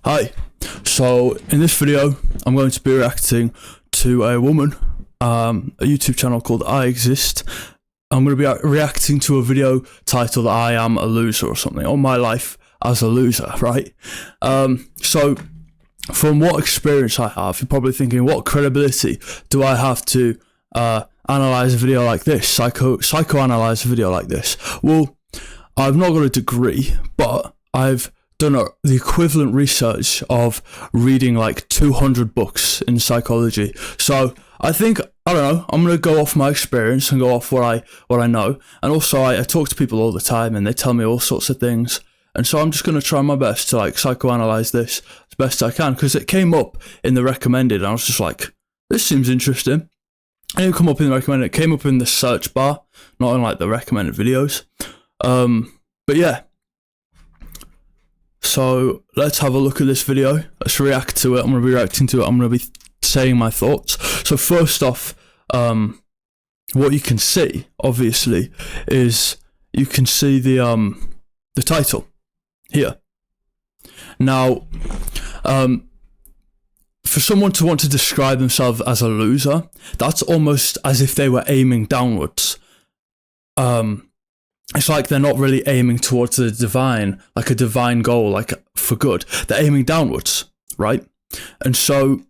Hi, so in this video I'm going to be reacting to a woman, a YouTube channel called I Exist. I'm going to be reacting to a video titled I Am a Loser or something, or My Life as a Loser, right? So from what experience I have, you're probably thinking, what credibility do I have to analyse a video like this, psychoanalyze a video like this? Well, I've not got a degree, but I've done the equivalent research of reading like 200 books in psychology. So I think, I don't know, I'm going to go off my experience and go off what I know. And also I talk to people all the time and they tell me all sorts of things. And so I'm just going to try my best to like psychoanalyze this as best I can, because it came up in the recommended and I was just like, this seems interesting. It didn't come up in the recommended, it came up in the search bar, not in like the recommended videos. But yeah. So let's have a look at this video. Let's react to it. I'm going to be reacting to it. I'm going to be saying my thoughts. So first off, what you can see, obviously, is you can see the title here. Now, for someone to want to describe themselves as a loser, that's almost as if they were aiming downwards. It's like they're not really aiming towards the divine, like a divine goal, like for good. They're aiming downwards, right? And so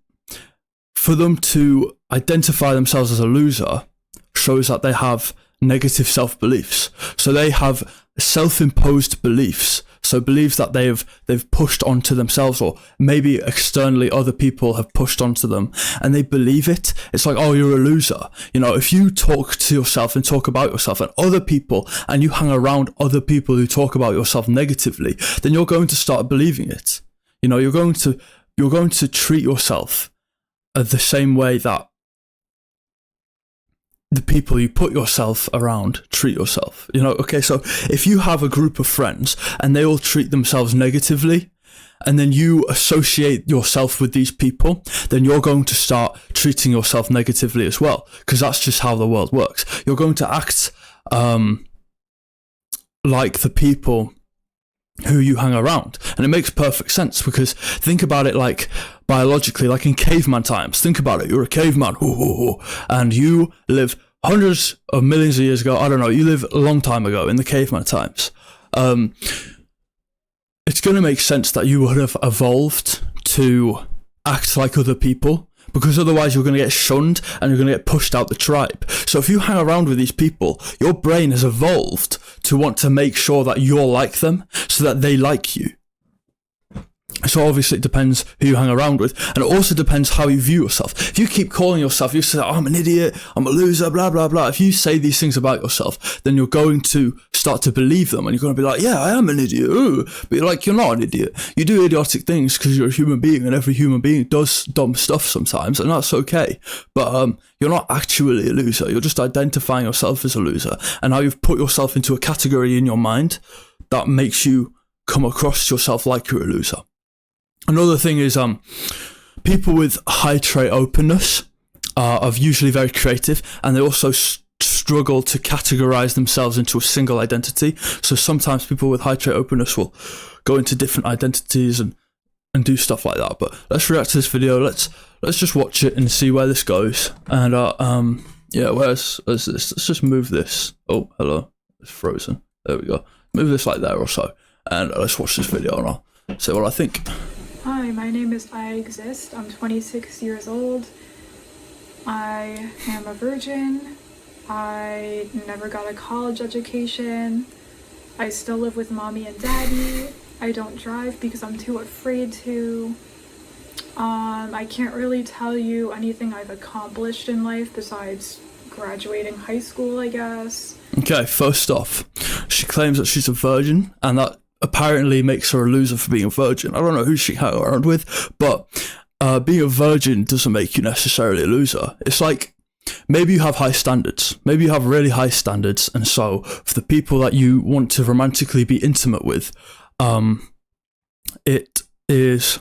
for them to identify themselves as a loser shows that they have negative self-beliefs. So they have self-imposed beliefs. So beliefs that they've pushed onto themselves, or maybe externally other people have pushed onto them, and they believe it. It's like, oh, you're a loser. You know, if you talk to yourself and talk about yourself and other people, and you hang around other people who talk about yourself negatively, then you're going to start believing it. You know, you're going to treat yourself the same way that the people you put yourself around treat yourself. You know, okay, so if you have a group of friends and they all treat themselves negatively, and then you associate yourself with these people, then you're going to start treating yourself negatively as well, because that's just how the world works. You're going to act like the people who you hang around. And it makes perfect sense, because think about it like biologically, like in caveman times. Think about it, you're a caveman, and you live hundreds of millions of years ago. I don't know, you live a long time ago in the caveman times. It's going to make sense that you would have evolved to act like other people, because otherwise you're going to get shunned and you're going to get pushed out the tribe. So if you hang around with these people, your brain has evolved to want to make sure that you're like them, so that they like you. So obviously it depends who you hang around with, and it also depends how you view yourself. If you keep calling yourself, you say, oh, I'm an idiot, I'm a loser, blah, blah, blah. If you say these things about yourself, then you're going to start to believe them, and you're going to be like, yeah, I am an idiot. Ooh. But you're not an idiot. You do idiotic things because you're a human being, and every human being does dumb stuff sometimes, and that's okay. But you're not actually a loser. You're just identifying yourself as a loser, and now you've put yourself into a category in your mind that makes you come across yourself like you're a loser. Another thing is, people with high trait openness are usually very creative, and they also struggle to categorize themselves into a single identity. So sometimes people with high trait openness will go into different identities and do stuff like that. But let's react to this video. Let's just watch it and see where this goes. And yeah, where's this? Let's just move this. Oh, hello, it's frozen. There we go. Move this like there or so, and let's watch this video and I'll say what I think. Hi, my name is I Exist. I'm 26 years old. I am a virgin. I never got a college education. I still live with mommy and daddy. I don't drive because I'm too afraid to. I can't really tell you anything I've accomplished in life besides graduating high school, I guess. Okay, first off, she claims that she's a virgin, and that apparently makes her a loser for being a virgin. I don't know who she hung around with, but being a virgin doesn't make you necessarily a loser. It's like, maybe you have high standards. Maybe you have really high standards, and so for the people that you want to romantically be intimate with, it is,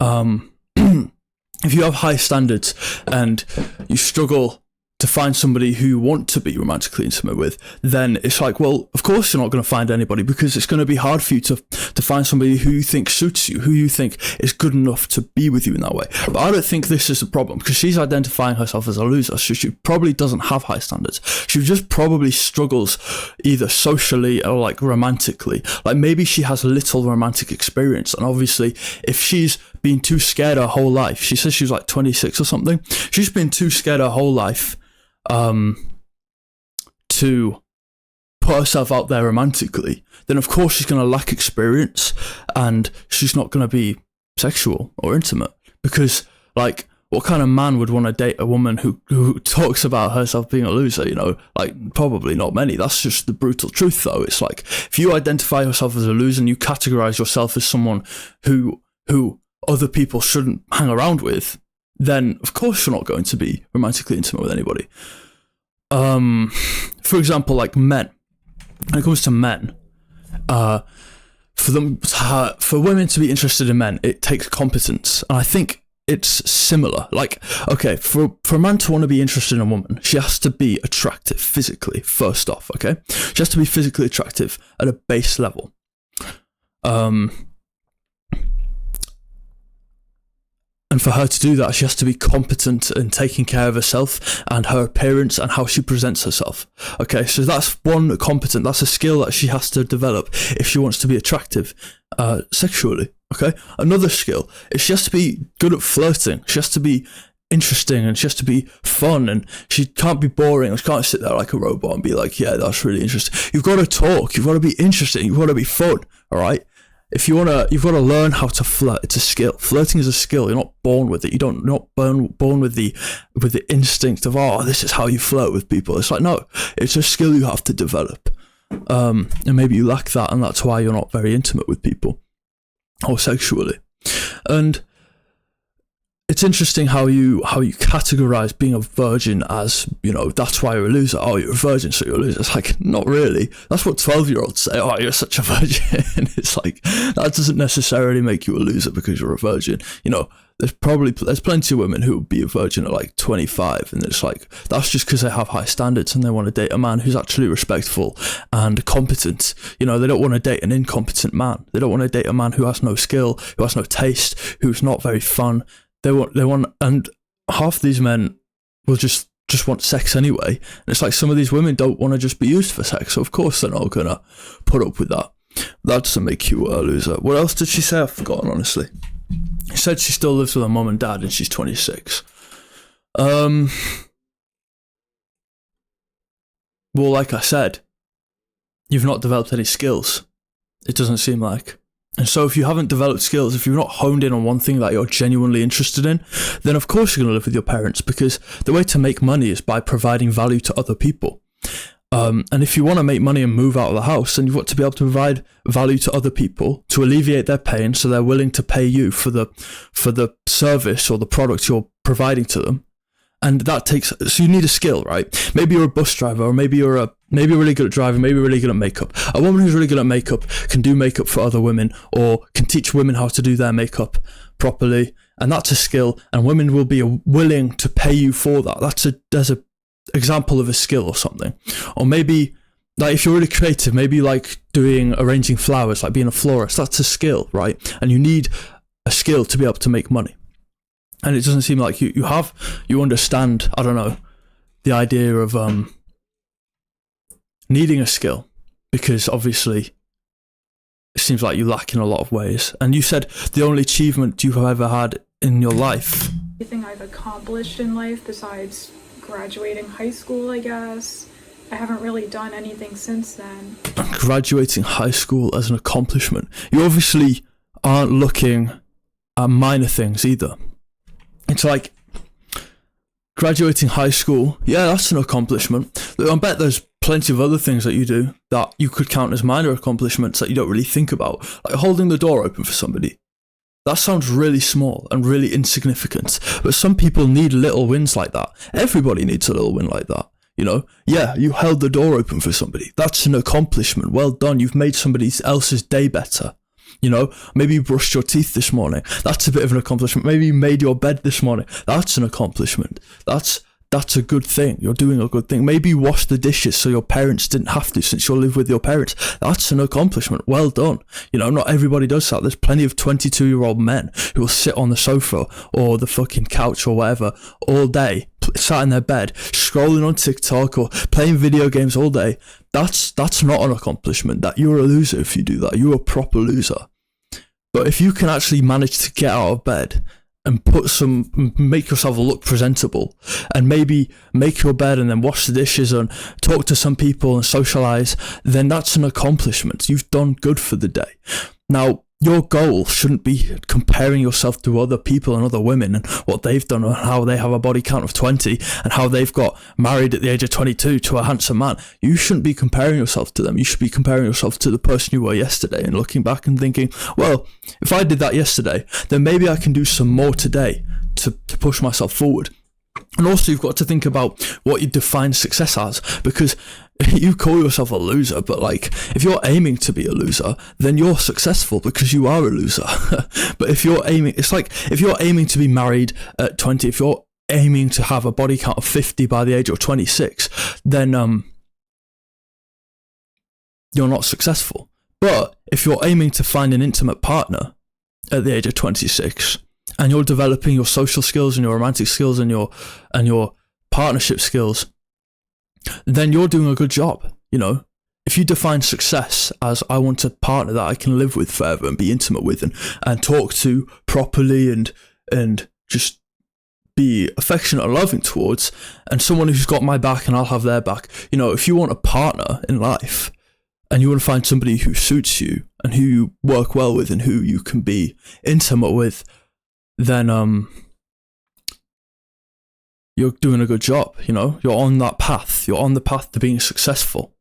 if you have high standards and you struggle to find somebody who you want to be romantically intimate with, then it's like, well, of course you're not going to find anybody, because it's going to be hard for you to find somebody who you think suits you, who you think is good enough to be with you in that way. But I don't think this is the problem, because she's identifying herself as a loser, so she probably doesn't have high standards. She just probably struggles either socially or like romantically. Like maybe she has little romantic experience, and obviously if she's been too scared her whole life, she says she was like 26 or something, she's been too scared her whole life to put herself out there romantically, then of course she's going to lack experience, and she's not going to be sexual or intimate, because like what kind of man would want to date a woman who talks about herself being a loser, you know? Like probably not many. That's just the brutal truth though. It's like if you identify yourself as a loser and you categorize yourself as someone who other people shouldn't hang around with, then of course you're not going to be romantically intimate with anybody. For example, like men. When it comes to men, for women to be interested in men, it takes competence, and I think it's similar. Like, okay, for a man to want to be interested in a woman, she has to be attractive physically, first off, okay? She has to be physically attractive at a base level. And for her to do that, she has to be competent in taking care of herself and her appearance and how she presents herself. Okay, so that's one competent, that's a skill that she has to develop if she wants to be attractive sexually. Okay, another skill is she has to be good at flirting. She has to be interesting, and she has to be fun, and she can't be boring. She can't sit there like a robot and be like, yeah, that's really interesting. You've got to talk, you've got to be interesting, you've got to be fun, all right? If you wanna, you've got to learn how to flirt. It's a skill. Flirting is a skill. You're not born with it. You're not born with the instinct of, oh, this is how you flirt with people. It's like, no, it's a skill you have to develop. And maybe you lack that, and that's why you're not very intimate with people, or sexually. And it's interesting how you categorize being a virgin as, you know, that's why you're a loser. Oh, you're a virgin, so you're a loser. It's like, not really. That's what 12-year-olds say. Oh, you're such a virgin. It's like, that doesn't necessarily make you a loser because you're a virgin. You know, there's plenty of women who would be a virgin at like 25, and it's like, that's just because they have high standards and they want to date a man who's actually respectful and competent. You know, they don't want to date an incompetent man. They don't want to date a man who has no skill, who has no taste, who's not very fun. They want, and half these men will just want sex anyway. And it's like, some of these women don't want to just be used for sex, so of course they're not gonna put up with that. That doesn't make you a loser. What else did she say? I've forgotten, honestly. She said she still lives with her mum and dad, and she's 26. Well, like I said, you've not developed any skills. It doesn't seem like. And so if you haven't developed skills, if you've not honed in on one thing that you're genuinely interested in, then of course you're going to live with your parents, because the way to make money is by providing value to other people. And if you want to make money and move out of the house, then you've got to be able to provide value to other people to alleviate their pain, so they're willing to pay you for the service or the product you're providing to them. And that takes, so you need a skill, right? Maybe you're a bus driver, or maybe you're really good at driving, maybe you're really good at makeup. A woman who's really good at makeup can do makeup for other women, or can teach women how to do their makeup properly, and that's a skill, and women will be willing to pay you for that. There's a example of a skill or something. Or maybe, like, if you're really creative, maybe like arranging flowers, like being a florist, that's a skill, right? And you need a skill to be able to make money. And it doesn't seem like you understand, I don't know, the idea of needing a skill, because obviously it seems like you lack in a lot of ways. And you said the only achievement you've ever had in your life. Anything I've accomplished in life besides graduating high school, I guess. I haven't really done anything since then. Graduating high school as an accomplishment. You obviously aren't looking at minor things either. It's like, graduating high school, yeah, that's an accomplishment. I bet there's plenty of other things that you do that you could count as minor accomplishments that you don't really think about. Like holding the door open for somebody. That sounds really small and really insignificant. But some people need little wins like that. Everybody needs a little win like that. You know, yeah, you held the door open for somebody. That's an accomplishment. Well done. You've made somebody else's day better. You know, maybe you brushed your teeth this morning. That's a bit of an accomplishment. Maybe you made your bed this morning. That's an accomplishment. That's that's a good thing. You're doing a good thing. Maybe you wash the dishes so your parents didn't have to, since you live with your parents. That's an accomplishment. Well done. You know, not everybody does that. There's plenty of 22-year-old men who will sit on the sofa or the fucking couch or whatever all day, sat in their bed, scrolling on TikTok or playing video games all day. That's not an accomplishment. That you're a loser if you do that. You're a proper loser. But if you can actually manage to get out of bed and make yourself look presentable, and maybe make your bed and then wash the dishes and talk to some people and socialize, then that's an accomplishment. You've done good for the day. Now, your goal shouldn't be comparing yourself to other people and other women and what they've done and how they have a body count of 20 and how they've got married at the age of 22 to a handsome man. You shouldn't be comparing yourself to them. You should be comparing yourself to the person you were yesterday and looking back and thinking, well, if I did that yesterday, then maybe I can do some more today to push myself forward. And also, you've got to think about what you define success as, because you call yourself a loser, but like, if you're aiming to be a loser, then you're successful because you are a loser. But if you're aiming, it's like, if you're aiming to be married at 20, if you're aiming to have a body count of 50 by the age of 26, then you're not successful. But if you're aiming to find an intimate partner at the age of 26, and you're developing your social skills and your romantic skills and your partnership skills, then you're doing a good job. You know, if you define success as, I want a partner that I can live with forever and be intimate with and talk to properly and just be affectionate and loving towards, and someone who's got my back and I'll have their back. You know, if you want a partner in life and you want to find somebody who suits you and who you work well with and who you can be intimate with, then you're doing a good job. You know, you're on that path. You're on the path to being successful.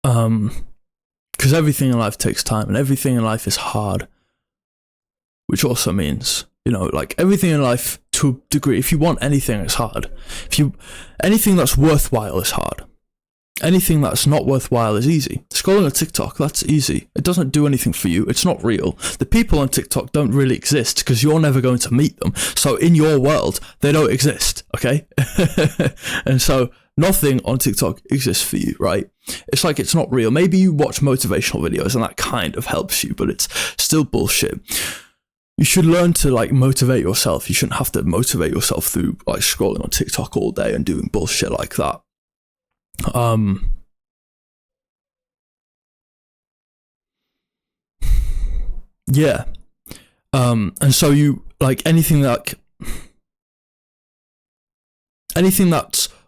Because everything in life takes time and everything in life is hard, which also means, you know, like, everything in life to a degree, if you want anything, it's hard. Anything that's worthwhile is hard. Anything that's not worthwhile is easy. Scrolling on TikTok, that's easy. It doesn't do anything for you. It's not real. The people on TikTok don't really exist because you're never going to meet them. So in your world, they don't exist, okay? And so nothing on TikTok exists for you, right? It's like, it's not real. Maybe you watch motivational videos and that kind of helps you, but it's still bullshit. You should learn to, like, motivate yourself. You shouldn't have to motivate yourself through, like, scrolling on TikTok all day and doing bullshit like that. Yeah. And so you, like, anything that's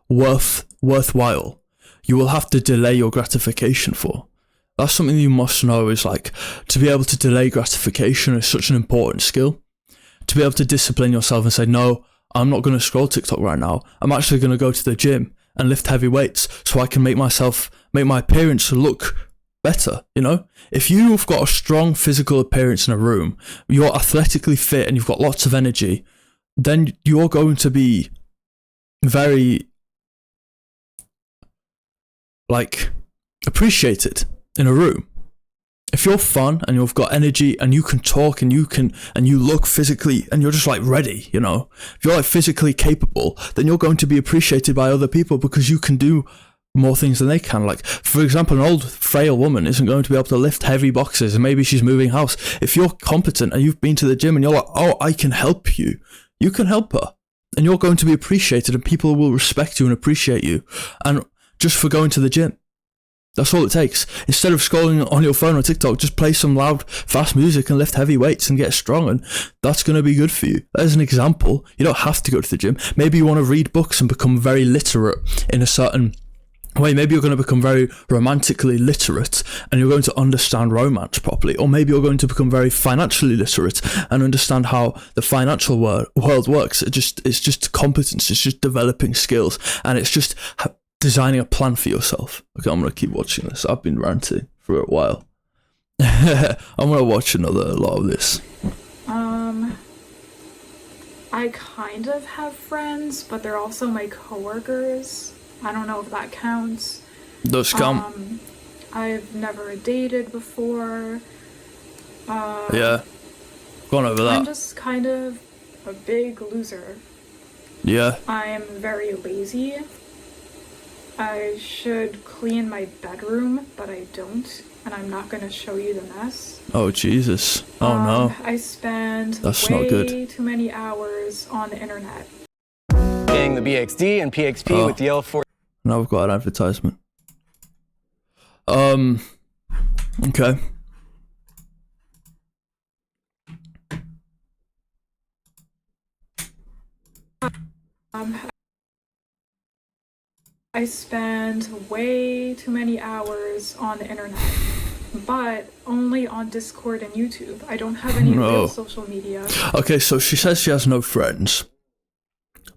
worthwhile, you will have to delay your gratification for. That's something you must know, is like, to be able to delay gratification is such an important skill. To be able to discipline yourself and say, no, I'm not going to scroll TikTok right now. I'm actually going to go to the gym and lift heavy weights so I can make my appearance look better. You know, if you've got a strong physical appearance in a room, you're athletically fit and you've got lots of energy, then you're going to be very, like, appreciated in a room. If you're fun and you've got energy and you can talk and you look physically and you're just, like, ready, you know, if you're, like, physically capable, then you're going to be appreciated by other people because you can do more things than they can. Like, for example, an old frail woman isn't going to be able to lift heavy boxes and maybe she's moving house. If you're competent and you've been to the gym and you're like, oh, I can help you, you can help her and you're going to be appreciated and people will respect you and appreciate you, and just for going to the gym. That's all it takes. Instead of scrolling on your phone or TikTok, just play some loud, fast music and lift heavy weights and get strong, and that's going to be good for you. As an example, you don't have to go to the gym. Maybe you want to read books and become very literate in a certain way. Maybe you're going to become very romantically literate and you're going to understand romance properly. Or maybe you're going to become very financially literate and understand how the financial world works. It's just competence. It's just developing skills, and it's just designing a plan for yourself. Okay, I'm going to keep watching this. I've been ranting for a while. I'm going to watch a lot of this. I kind of have friends, but they're also my coworkers. I don't know if that counts. Does count. I've never dated before. Yeah. Gone over that. I'm just kind of a big loser. Yeah. I'm very lazy. I should clean my bedroom, but I don't, and I'm not going to show you the mess. Oh, Jesus. Oh, no. I spend That's not way good. too many hours on the internet. Getting the BXD and PXP with the L4. Now we've got an advertisement. Okay. I spend way too many hours on the internet, but only on Discord and YouTube. I don't have any real social media. Okay, so she says she has no friends.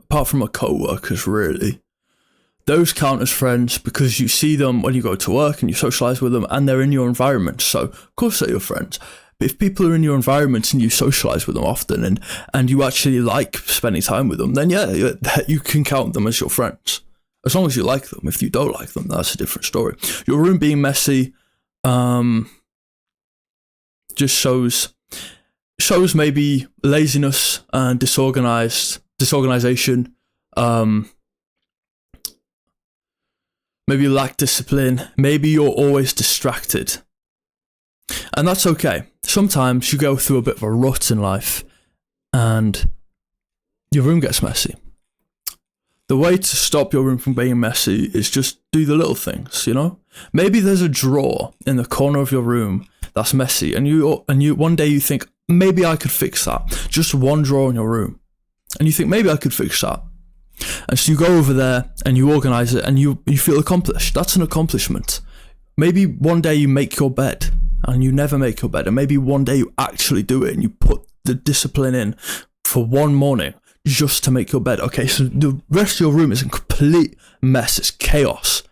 Apart from her co-workers, really. Those count as friends because you see them when you go to work and you socialise with them and they're in your environment. So, of course they're your friends. But if people are in your environment and you socialise with them often and you actually like spending time with them, then yeah, you can count them as your friends. As long as you like them. If you don't like them, that's a different story. Your room being messy just shows maybe laziness and disorganization, maybe lack discipline, maybe you're always distracted. And that's okay. Sometimes you go through a bit of a rut in life and your room gets messy. The way to stop your room from being messy is just do the little things, you know? Maybe there's a drawer in the corner of your room that's messy and you one day you think, maybe I could fix that. Just one drawer in your room. And you think, maybe I could fix that. And so you go over there and you organise it and you feel accomplished. That's an accomplishment. Maybe one day you make your bed and you never make your bed. And maybe one day you actually do it and you put the discipline in for one morning just to make your bed. Okay, so the rest of your room is a complete mess. It's chaos.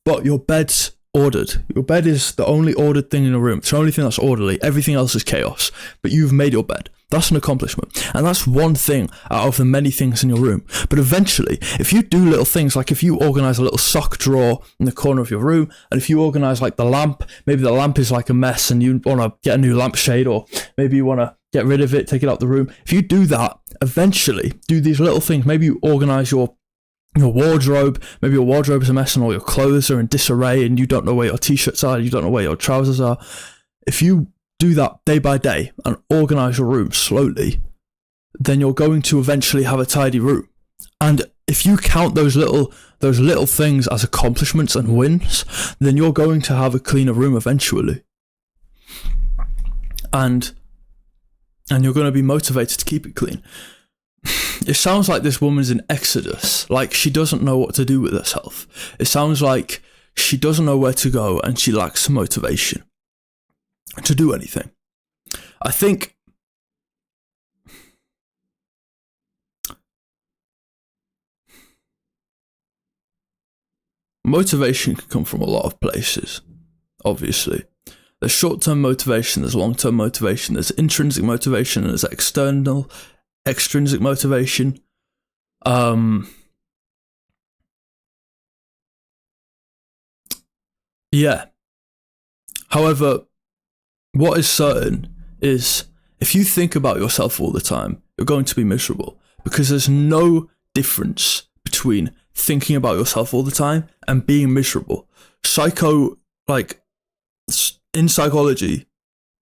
But your bed's ordered. Your bed is the only ordered thing in the room. It's the only thing that's orderly. Everything else is chaos. But you've made your bed. That's an accomplishment. And that's one thing out of the many things in your room. But eventually, if you do little things, like if you organise a little sock drawer in the corner of your room, and if you organise like the lamp, maybe the lamp is like a mess and you want to get a new lampshade, or maybe you want to get rid of it, take it out the room. If you do that, eventually do these little things. Maybe you organise your wardrobe. Maybe your wardrobe is a mess and all your clothes are in disarray and you don't know where your t-shirts are, you don't know where your trousers are. If you do that day by day and organise your room slowly, then you're going to eventually have a tidy room. And if you count those little things as accomplishments and wins, then you're going to have a cleaner room eventually. And you're going to be motivated to keep it clean. It sounds like this woman's in Exodus, like she doesn't know what to do with herself. It sounds like she doesn't know where to go and she lacks motivation to do anything. I think motivation can come from a lot of places, obviously. There's short-term motivation, there's long-term motivation, there's intrinsic motivation, and there's extrinsic motivation. Yeah. However, what is certain is if you think about yourself all the time, you're going to be miserable, because there's no difference between thinking about yourself all the time and being miserable. In psychology,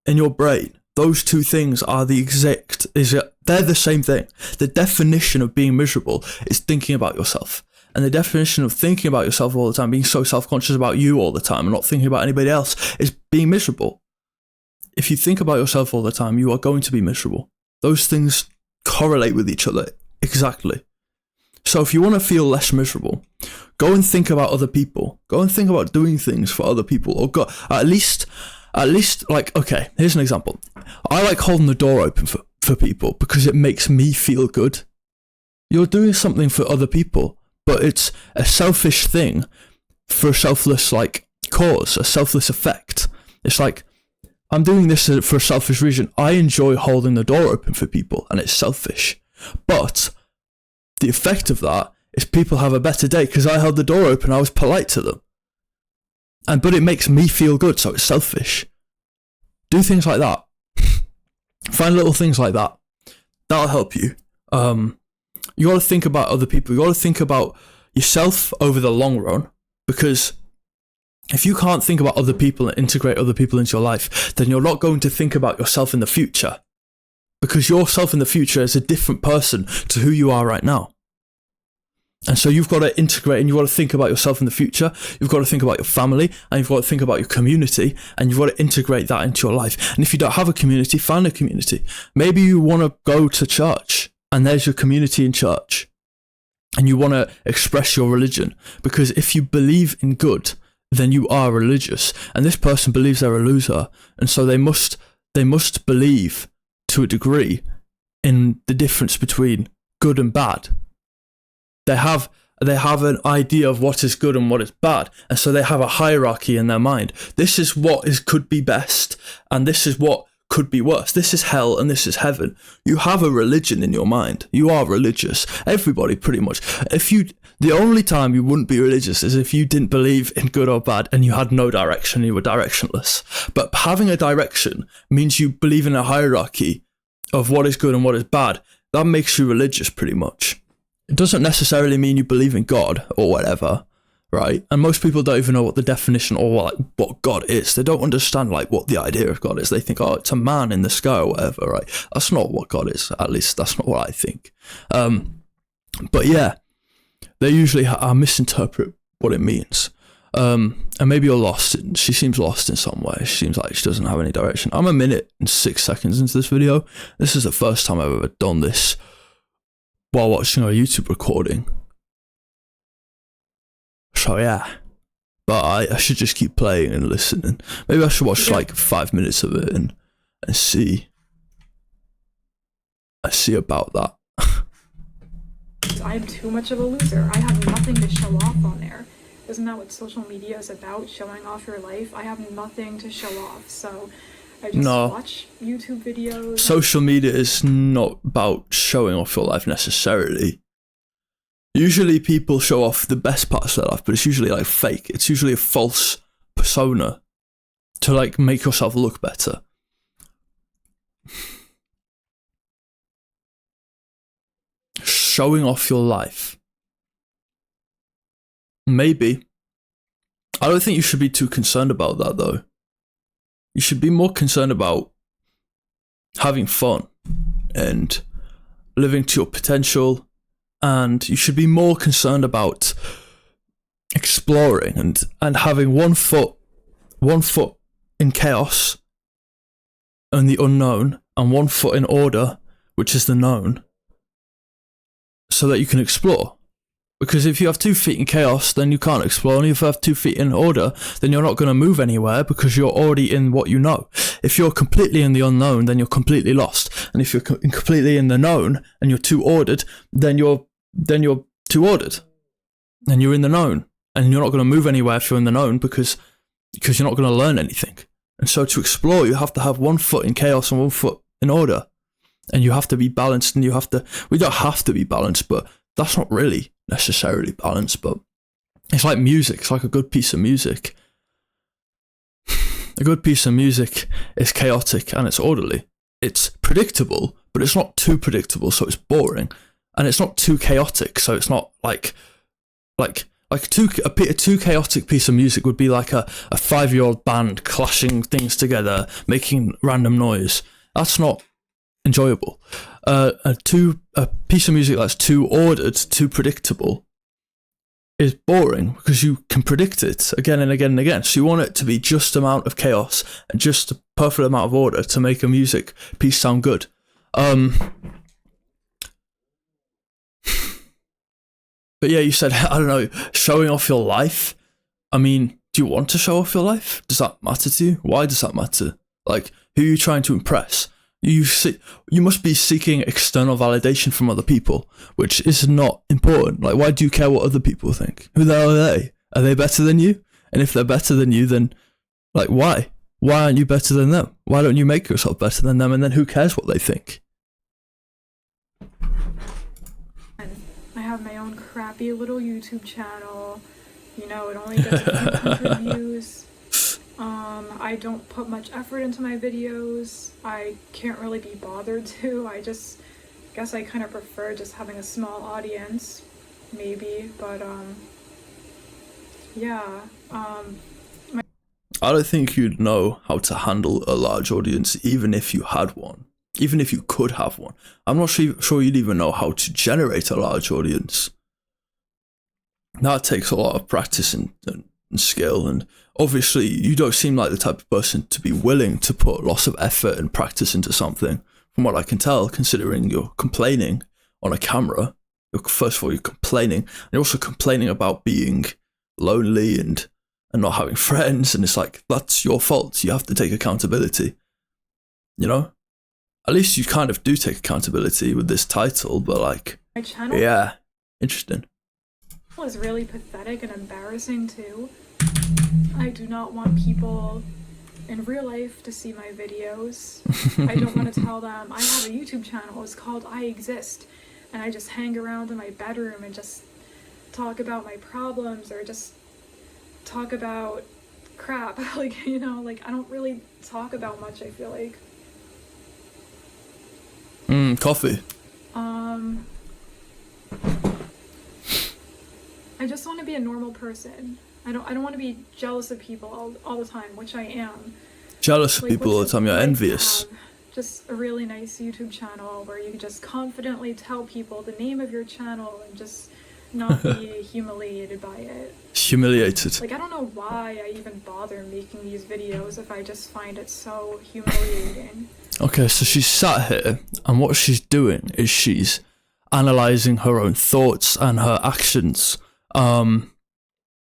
in your brain, those two things are they're the same thing. The definition of being miserable is thinking about yourself. And the definition of thinking about yourself all the time, being so self-conscious about you all the time and not thinking about anybody else, is being miserable. If you think about yourself all the time, you are going to be miserable. Those things correlate with each other exactly. So if you want to feel less miserable, go and think about other people. Go and think about doing things for other people, or go at least like, okay, here's an example. I like holding the door open for people because it makes me feel good. You're doing something for other people, but it's a selfish thing for a selfless cause, a selfless effect. It's like, I'm doing this for a selfish reason. I enjoy holding the door open for people, and it's selfish. But the effect of that is people have a better day because I held the door open, I was polite to them. But it makes me feel good, so it's selfish. Do things like that. Find little things like that. That'll help you. you got to think about other people. You got to think about yourself over the long run, because if you can't think about other people and integrate other people into your life, then you're not going to think about yourself in the future, because yourself in the future is a different person to who you are right now. And so you've got to integrate, and you've got to think about yourself in the future. You've got to think about your family, and you've got to think about your community, and you've got to integrate that into your life. And if you don't have a community, find a community. Maybe you want to go to church, and there's your community in church, and you want to express your religion, because if you believe in good, then you are religious. And this person believes they're a loser, and so they must believe to a degree in the difference between good and bad. They have an idea of what is good and what is bad, and so they have a hierarchy in their mind. This is what could be best, and this is what could be worse. This is hell, and this is heaven. You have a religion in your mind. You are religious. Everybody, pretty much. The only time you wouldn't be religious is if you didn't believe in good or bad, and you had no direction. You were directionless. But having a direction means you believe in a hierarchy of what is good and what is bad. That makes you religious, pretty much. It doesn't necessarily mean you believe in God or whatever, right? And most people don't even know what the definition or what God is. They don't understand what the idea of God is. They think, oh, it's a man in the sky or whatever, right? That's not what God is. At least that's not what I think. But yeah, they usually misinterpret what it means. And maybe you're lost. She seems lost in some way. She seems like she doesn't have any direction. I'm 1 minute and 6 seconds into this video. This is the first time I've ever done this while watching a YouTube recording. So yeah, but I should just keep playing and listening. Maybe I should watch 5 minutes of it and see about that. I'm too much of a loser. I have nothing to show off on there. Isn't that what social media is about? Showing off your life? I have nothing to show off, so I just watch YouTube videos. Social media is not about showing off your life necessarily. Usually people show off the best parts of their life, but it's usually fake. It's usually a false persona to make yourself look better. Showing off your life. Maybe. I don't think you should be too concerned about that though. You should be more concerned about having fun and living to your potential, and you should be more concerned about exploring and having one foot in chaos and the unknown, and one foot in order, which is the known, so that you can explore. Because if you have 2 feet in chaos, then you can't explore. And if you have 2 feet in order, then you're not going to move anywhere because you're already in what you know. If you're completely in the unknown, then you're completely lost. And if you're completely in the known and you're too ordered, then you're too ordered. And you're in the known. And you're not going to move anywhere if you're in the known because you're not going to learn anything. And so to explore, you have to have 1 foot in chaos and 1 foot in order. And you have to be balanced, and we don't have to be balanced, but that's not really necessarily balanced. But it's like music. It's like a good piece of music. A good piece of music is chaotic and it's orderly. It's predictable, but it's not too predictable, so it's boring. And it's not too chaotic, so it's not a too chaotic piece of music would be like a 5-year-old band clashing things together, making random noise. That's not enjoyable. A piece of music that's too ordered, too predictable, is boring because you can predict it again and again and again. So you want it to be just amount of chaos and just a perfect amount of order to make a music piece sound good. But yeah, you said, I don't know, showing off your life. I mean, do you want to show off your life? Does that matter to you? Why does that matter? Who are you trying to impress? You must be seeking external validation from other people, which is not important. Why do you care what other people think? Who the hell are they? Are they better than you? And if they're better than you, then, why? Why aren't you better than them? Why don't you make yourself better than them? And then who cares what they think? I have my own crappy little YouTube channel. It only gets a few hundred views. I don't put much effort into my videos. I can't really be bothered to. I just guess I kind of prefer just having a small audience, maybe, but yeah. I don't think you'd know how to handle a large audience, even if you had one. Even if you could have one. I'm not sure you'd even know how to generate a large audience. That takes a lot of practice and skill, and obviously you don't seem like the type of person to be willing to put lots of effort and practice into something, from what I can tell, considering you're complaining on a camera. First of all, you're complaining, and you're also complaining about being lonely and not having friends, and it's like, that's your fault. You have to take accountability, you know? At least you kind of do take accountability with this title, but like, my channel, yeah, interesting. Was really pathetic and embarrassing too. I do not want people in real life to see my videos. I don't want to tell them I have a YouTube channel. It's called I Exist, and I just hang around in my bedroom and just talk about my problems or just talk about crap. Like, you know, like I don't really talk about much, I feel like. Coffee. I just want to be a normal person. I don't want to be jealous of people all the time, which I am. Jealous of people all the time, you're envious. Just a really nice YouTube channel where you can just confidently tell people the name of your channel and just not be humiliated by it. Humiliated. Like, I don't know why I even bother making these videos if I just find it so humiliating. Okay, so she's sat here, and what she's doing is she's analysing her own thoughts and her actions.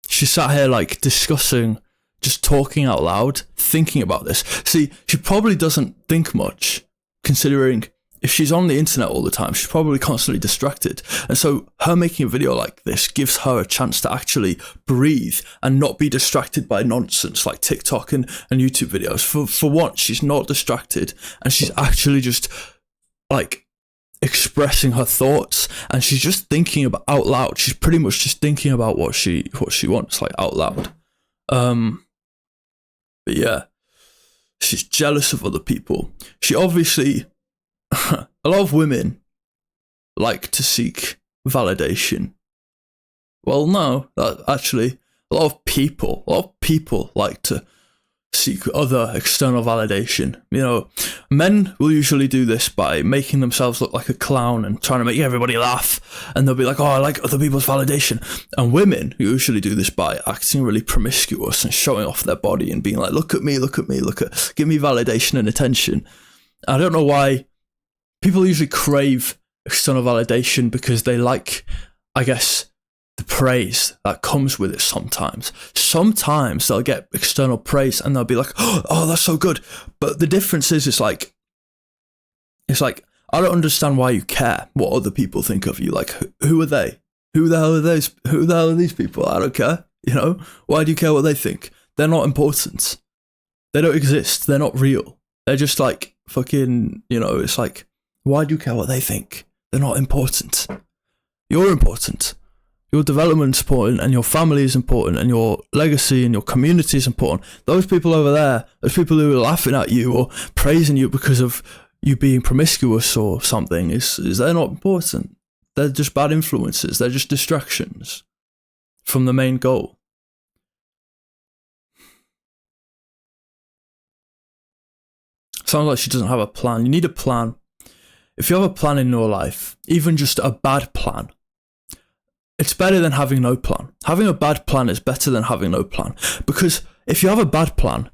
She sat here like discussing, just talking out loud, thinking about this. See, she probably doesn't think much, considering if she's on the internet all the time, she's probably constantly distracted. And so her making a video like this gives her a chance to actually breathe and not be distracted by nonsense like TikTok and YouTube videos. For once, she's not distracted, and she's actually just like expressing her thoughts, and she's just thinking about out loud. She's pretty much just thinking about what she wants, like out loud. But yeah, she's jealous of other people. She obviously, a lot of women like to seek validation. Well, no, actually, a lot of people like to seek other external validation. You know, men will usually do this by making themselves look like a clown and trying to make everybody laugh, and they'll be like, oh, I like other people's validation. And women usually do this by acting really promiscuous and showing off their body and being like, look at me, give me validation and attention. I don't know why people usually crave external validation, because they like, I guess, the praise that comes with it sometimes. Sometimes they'll get external praise and they'll be like, oh, that's so good. But the difference is, it's like, I don't understand why you care what other people think of you. Like, who are they? Who the hell are those? Who the hell are these people? I don't care. You know, why do you care what they think? They're not important. They don't exist. They're not real. They're just like fucking, you know, it's like, why do you care what they think? They're not important. You're important. Your development's important, and your family is important, and your legacy and your community is important. Those people over there, those people who are laughing at you or praising you because of you being promiscuous or something, is they're not important. They're just bad influences. They're just distractions from the main goal. Sounds like she doesn't have a plan. You need a plan. If you have a plan in your life, even just a bad plan, it's better than having no plan. Having a bad plan is better than having no plan. Because if you have a bad plan,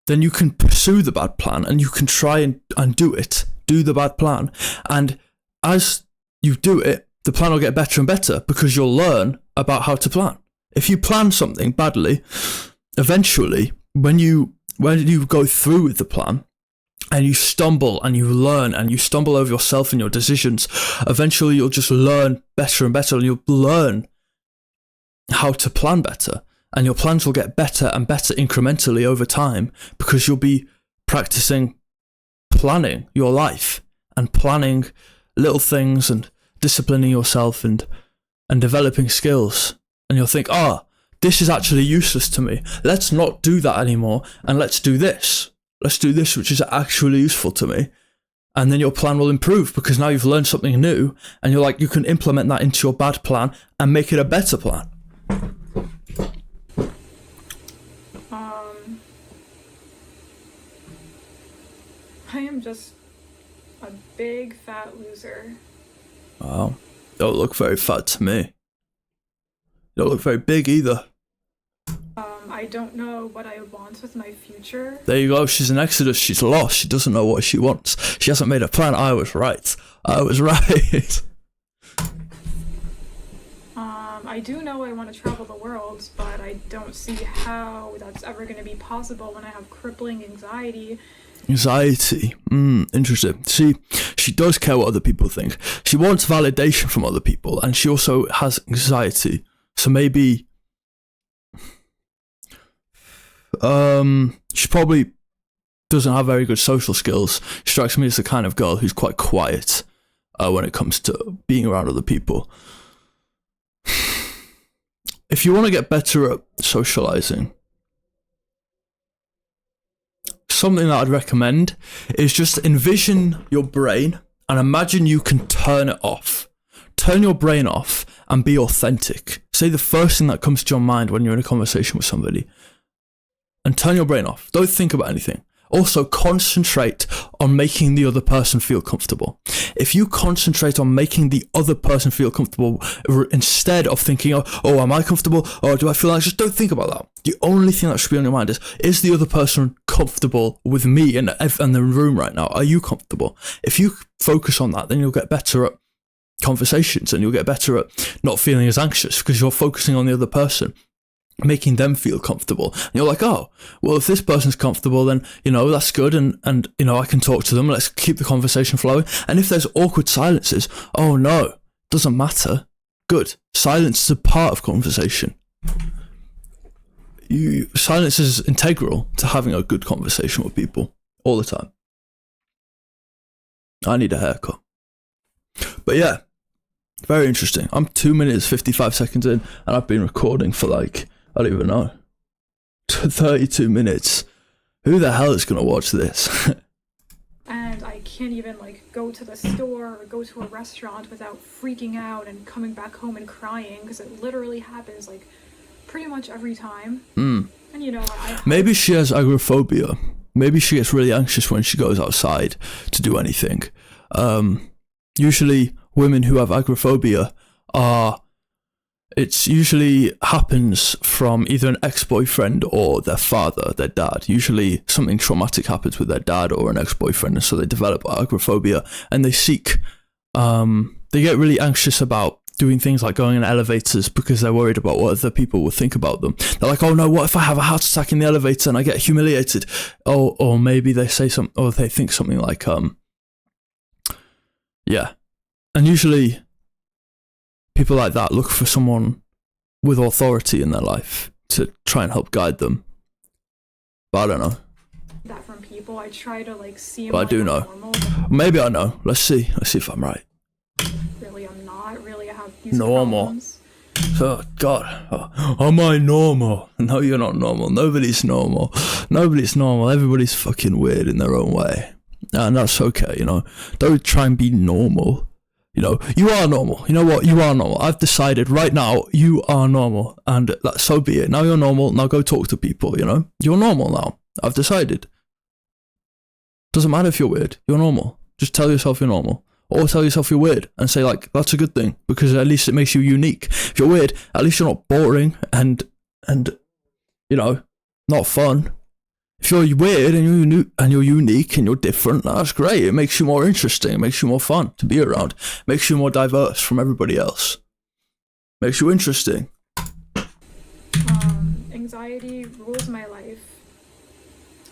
then you can pursue the bad plan and you can try and do the bad plan. And as you do it, the plan will get better and better, because you'll learn about how to plan. If you plan something badly, eventually, when you go through with the plan, and you stumble and you learn and you stumble over yourself and your decisions, eventually you'll just learn better and better, and you'll learn how to plan better, and your plans will get better and better incrementally over time, because you'll be practicing planning your life and planning little things and disciplining yourself and developing skills. And you'll think, this is actually useless to me. Let's not do that anymore, and let's do this. Let's do this, which is actually useful to me. And then your plan will improve because now you've learned something new, and you're like, you can implement that into your bad plan and make it a better plan. I am just a big fat loser. Wow. Don't look very fat to me. Don't look very big either. I don't know what I want with my future. There you go. She's an Exodus. She's lost. She doesn't know what she wants. She hasn't made a plan. I was right. I was right. I do know I want to travel the world, but I don't see how that's ever going to be possible when I have crippling anxiety. Anxiety. Interesting. See, she does care what other people think. She wants validation from other people, and she also has anxiety. So maybe she probably doesn't have very good social skills. She strikes me as the kind of girl who's quite quiet when it comes to being around other people. If you want to get better at socializing, something that I'd recommend is just envision your brain and imagine you can turn it off. Turn your brain off and be authentic. Say the first thing that comes to your mind when you're in a conversation with somebody. And turn your brain off. Don't think about anything. Also, concentrate on making the other person feel comfortable. If you concentrate on making the other person feel comfortable instead of thinking, oh, am I comfortable? Or do I feel like, just don't think about that. The only thing that should be on your mind is the other person comfortable with me in the room right now? Are you comfortable? If you focus on that, then you'll get better at conversations and you'll get better at not feeling as anxious because you're focusing on the other person, making them feel comfortable. And you're like, oh, well, if this person's comfortable, then, that's good. And I can talk to them. Let's keep the conversation flowing. And if there's awkward silences, oh no, doesn't matter. Good. Silence is a part of conversation. Silence is integral to having a good conversation with people all the time. I need a haircut. But yeah, very interesting. I'm 2 minutes, 55 seconds in, and I've been recording for I don't even know, 32 minutes. Who the hell is going to watch this? And I can't even go to the store or go to a restaurant without freaking out and coming back home and crying, because it literally happens pretty much every time. And maybe she has agoraphobia. Maybe she gets really anxious when she goes outside to do anything. Usually women who have agoraphobia it usually happens from either an ex-boyfriend or their father, their dad. Usually something traumatic happens with their dad or an ex-boyfriend, and so they develop agoraphobia, and they get really anxious about doing things like going in elevators because they're worried about what other people will think about them. They're like, oh no, what if I have a heart attack in the elevator and I get humiliated? Or maybe they say something, or they think something like, yeah. And usually people like that look for someone with authority in their life to try and help guide them. But I don't know. That from people, I try to see them. But I do know. Normal. Maybe I know. Let's see if I'm right. Really, I'm not. Really, I have these normal problems. Oh God, am I normal? No, you're not normal. Nobody's normal. Nobody's normal. Everybody's fucking weird in their own way, and that's okay. Don't try and be normal. You are normal. You know what? You are normal. I've decided right now you are normal, and so be it. Now you're normal. Now go talk to people. You're normal now. I've decided. Doesn't matter if you're weird. You're normal. Just tell yourself you're normal, or tell yourself you're weird, and say that's a good thing because at least it makes you unique. If you're weird, at least you're not boring and not fun. If you're weird and you're unique and you're different, that's great. It makes you more interesting. It makes you more fun to be around. It makes you more diverse from everybody else. Makes you interesting. Anxiety rules my life.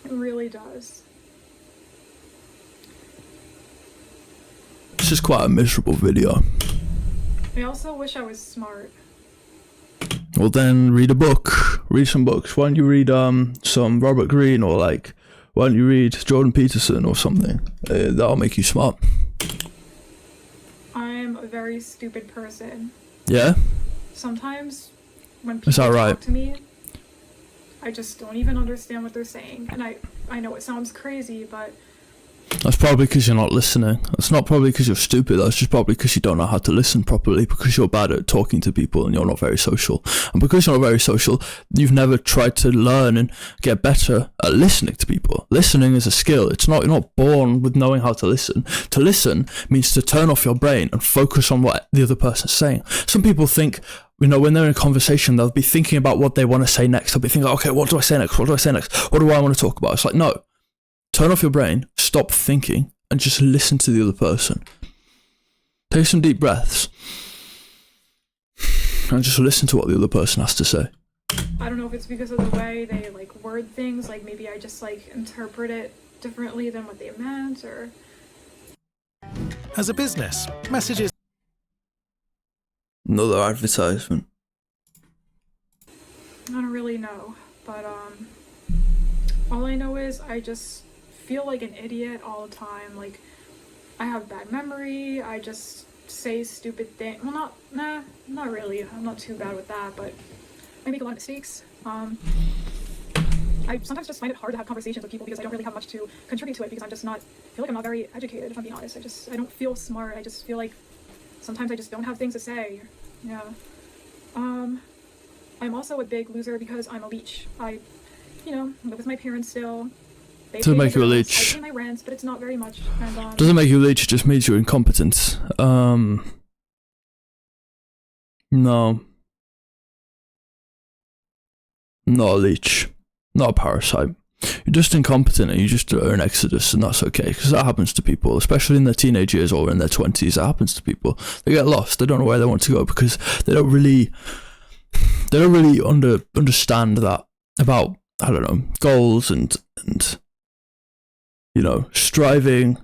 It really does. This is quite a miserable video. I also wish I was smart. Well, then read a book. Read some books. Why don't you read some Robert Greene, or why don't you read Jordan Peterson or something? That'll make you smart. I'm a very stupid person. Yeah? Sometimes when people talk to me, I just don't even understand what they're saying. And I know it sounds crazy, but That's probably because you're not listening. That's not probably because you're stupid. That's just probably because you don't know how to listen properly, because you're bad at talking to people and you're not very social. And because you're not very social, you've never tried to learn and get better at listening to people. Listening is a skill. You're not born with knowing how to listen. To listen means to turn off your brain and focus on what the other person's saying. Some people think, when they're in a conversation, they'll be thinking about what they want to say next. They'll be thinking, okay, what do I say next? What do I say next? What do I want to talk about? It's like, no. Turn off your brain, stop thinking, and just listen to the other person. Take some deep breaths, and just listen to what the other person has to say. I don't know if it's because of the way they like word things, like maybe I just like interpret it differently than what they meant, or... As a business, messages... Another advertisement. I don't really know, but all I know is I just feel like an idiot all the time. Like, I have bad memory, I just say stupid things. Well, not really. I'm not too bad with that, but I make a lot of mistakes. I sometimes just find it hard to have conversations with people because I don't really have much to contribute to it, because I feel like I'm not very educated, if I'm being honest. I don't feel smart. I just feel like sometimes I just don't have things to say. Yeah. I'm also a big loser because I'm a leech. I live with my parents still. They Doesn't pay make you a my bills, leech. I pay my rent, but it's not very much. And, Doesn't make you a leech, it just means you're incompetent. No. Not a leech. Not a parasite. You're just incompetent and you just are an exodus, and that's okay, because that happens to people, especially in their teenage years or in their 20s. That happens to people. They get lost. They don't know where they want to go because they don't really understand that about, I don't know, goals and striving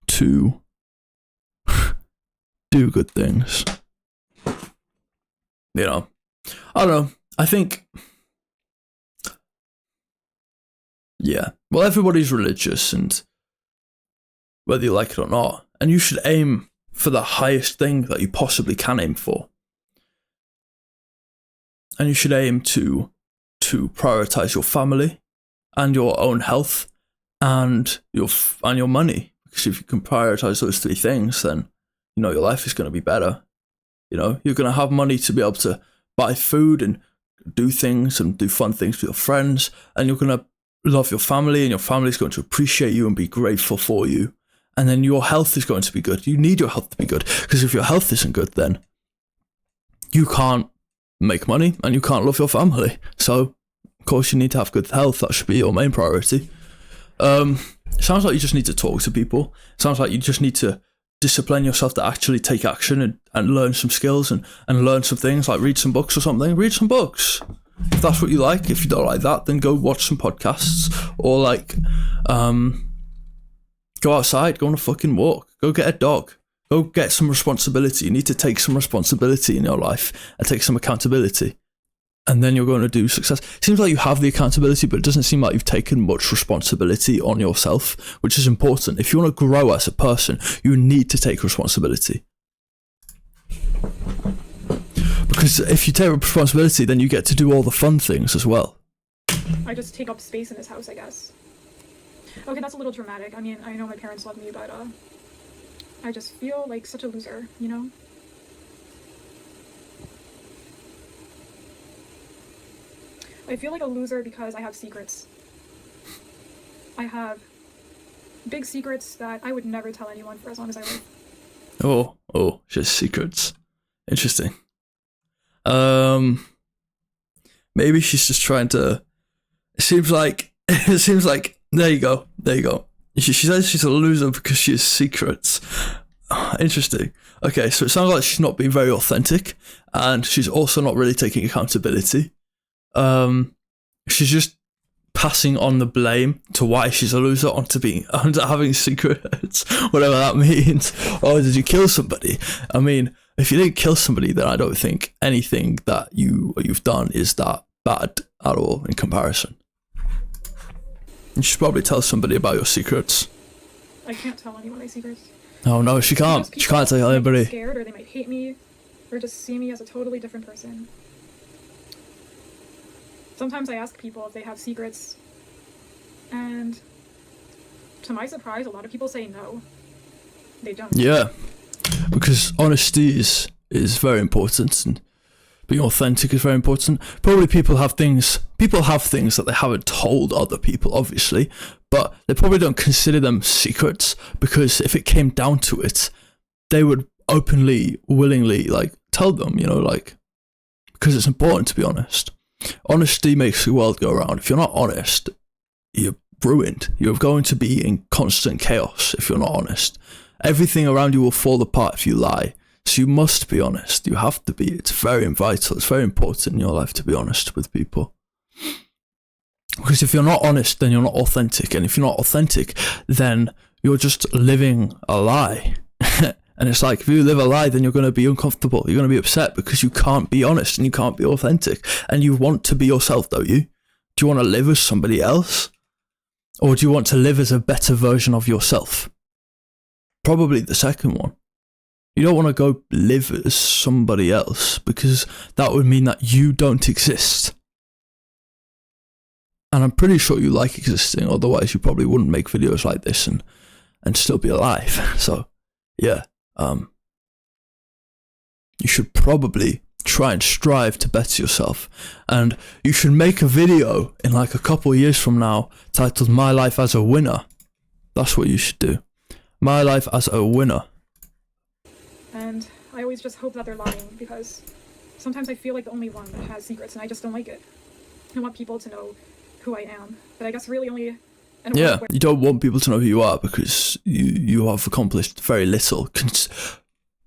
to do good things. I don't know. I think, yeah. Well, everybody's religious, and whether you like it or not, and you should aim for the highest thing that you possibly can aim for. And you should aim to prioritize your family and your own health and your money, because if you can prioritize those three things, then your life is going to be better. You're going to have money to be able to buy food and do things and do fun things with your friends, and you're going to love your family, and your family is going to appreciate you and be grateful for you. And then your health is going to be good. You need your health to be good, because if your health isn't good, then you can't make money and you can't love your family. So of course you need to have good health. That should be your main priority. Sounds like you just need to talk to people. Sounds like you just need to discipline yourself to actually take action and learn some skills and learn some things, like read some books or something. Read some books if that's what you like. If you don't like that, then go watch some podcasts, or go outside, go on a fucking walk, go get a dog, go get some responsibility. You need to take some responsibility in your life and take some accountability, and then you're going to do success. It seems like you have the accountability, but it doesn't seem like you've taken much responsibility on yourself, which is important. If you want to grow as a person, you need to take responsibility. Because if you take responsibility, then you get to do all the fun things as well. I just take up space in this house, I guess. Okay, that's a little dramatic. I mean, I know my parents love me, but I just feel like such a loser, I feel like a loser because I have secrets. I have big secrets that I would never tell anyone for as long as I live. Oh, just secrets. Interesting. Maybe she's just trying to. It seems like there you go. She says she's a loser because she has secrets. Interesting. Okay, so it sounds like she's not being very authentic, and she's also not really taking accountability. She's just passing on the blame to why she's a loser onto having secrets, whatever that means. Oh, did you kill somebody? I mean, if you didn't kill somebody, then I don't think anything that you've done is that bad at all in comparison. You should probably tell somebody about your secrets. I can't tell anyone my secrets. Oh no, she can't. She can't tell anybody. Might be scared, or they might hate me, or just see me as a totally different person. Sometimes I ask people if they have secrets, and to my surprise, a lot of people say no. They don't. Yeah, because honesty is very important, and being authentic is very important. Probably people have things that they haven't told other people, obviously, but they probably don't consider them secrets, because if it came down to it, they would openly, willingly, like, tell them, you know, like, because it's important to be honest. Honesty makes the world go round. If you're not honest, you're ruined. You're going to be in constant chaos if you're not honest. Everything around you will fall apart if you lie. So you must be honest. You have to be. It's very vital. It's very important in your life to be honest with people. Because if you're not honest, then you're not authentic. And if you're not authentic, then you're just living a lie. And it's like, if you live a lie, then you're going to be uncomfortable. You're going to be upset because you can't be honest and you can't be authentic. And you want to be yourself, don't you? Do you want to live as somebody else? Or do you want to live as a better version of yourself? Probably the second one. You don't want to go live as somebody else, because that would mean that you don't exist. And I'm pretty sure you like existing, otherwise you probably wouldn't make videos like this and still be alive. So, yeah. You should probably try and strive to better yourself. And you should make a video in like a couple of years from now titled My Life as a Winner. That's what you should do. My Life as a Winner. And I always just hope that they're lying, because sometimes I feel like the only one that has secrets, and I just don't like it. I want people to know who I am, but I guess really only in a Yeah, world where you don't want people to know who you are, because you have accomplished very little